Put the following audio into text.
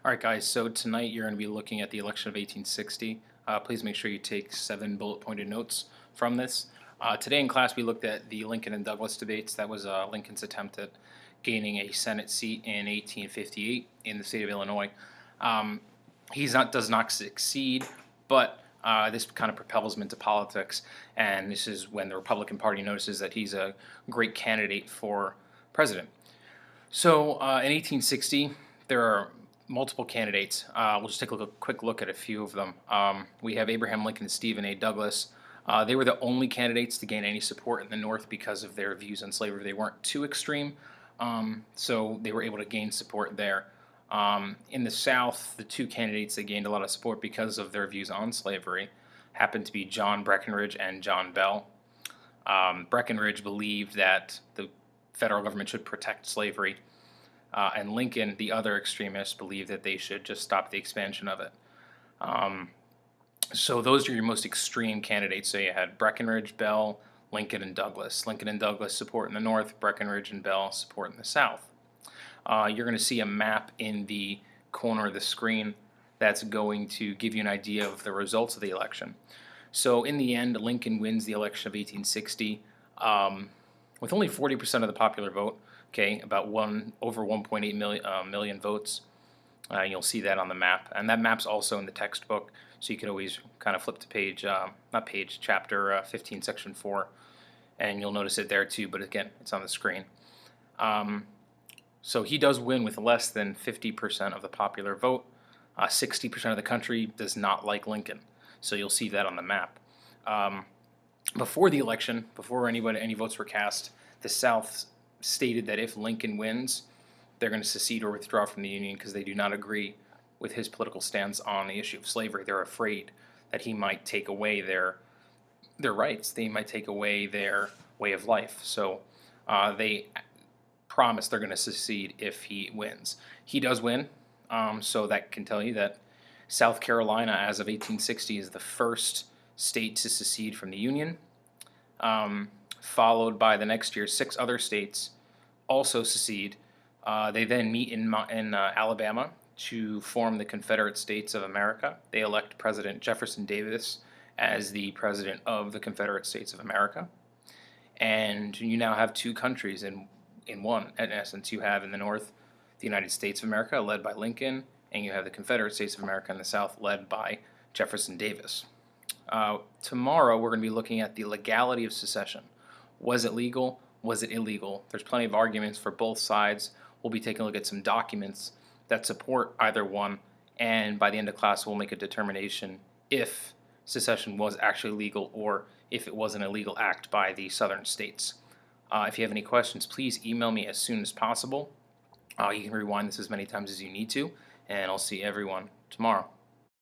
All right, guys, so tonight you're going to be looking at the election of 1860. Please make sure you take 7 bullet-pointed notes from this. Today in class, we looked at the Lincoln and Douglas debates. That was Lincoln's attempt at gaining a Senate seat in 1858 in the state of Illinois. Um, does not succeed, but this kind of propels him into politics, and this is when the Republican Party notices that he's a great candidate for president. So in 1860, there are multiple candidates. We'll just take a quick look at a few of them. We have Abraham Lincoln and Stephen A. Douglas. They were the only candidates to gain any support in the North because of their views on slavery. They weren't too extreme, so they were able to gain support there. In the South, the two candidates that gained a lot of support because of their views on slavery happened to be John Breckinridge and John Bell. Breckinridge believed that the federal government should protect slavery, and Lincoln, the other extremist, believed that they should just stop the expansion of it. So those are your most extreme candidates. So you had Breckinridge, Bell, Lincoln, and Douglas. Lincoln and Douglas support in the North, Breckinridge and Bell support in the South. You're going to see a map in the corner of the screen that's going to give you an idea of the results of the election. So in the end, Lincoln wins the election of 1860 with only 40% of the popular vote. Okay, about over 1.8 million votes. You'll see that on the map, and that map's also in the textbook, so you can always kind of flip to chapter 15, section 4, and you'll notice it there too. But again, it's on the screen. So he does win with less than 50% of the popular vote. 60% of the country does not like Lincoln, so you'll see that on the map. Before the election, before any votes were cast, the South stated that if Lincoln wins, they're going to secede or withdraw from the Union because they do not agree with his political stance on the issue of slavery. They're afraid that he might take away their rights. They might take away their way of life. So they promise they're going to secede if he wins. He does win, so that can tell you that South Carolina, as of 1860, is the first state to secede from the Union. Followed by the next year, 6 other states also secede. They then meet in Alabama to form the Confederate States of America. They elect President Jefferson Davis as the president of the Confederate States of America. And you now have 2 countries in one. In essence, you have in the North the United States of America, led by Lincoln, and you have the Confederate States of America in the South, led by Jefferson Davis. Tomorrow, we're going to be looking at the legality of secession. Was it legal? Was it illegal? There's plenty of arguments for both sides. We'll be taking a look at some documents that support either one, and by the end of class, we'll make a determination if secession was actually legal or if it was an illegal act by the southern states. If you have any questions, please email me as soon as possible. You can rewind this as many times as you need to, and I'll see everyone tomorrow.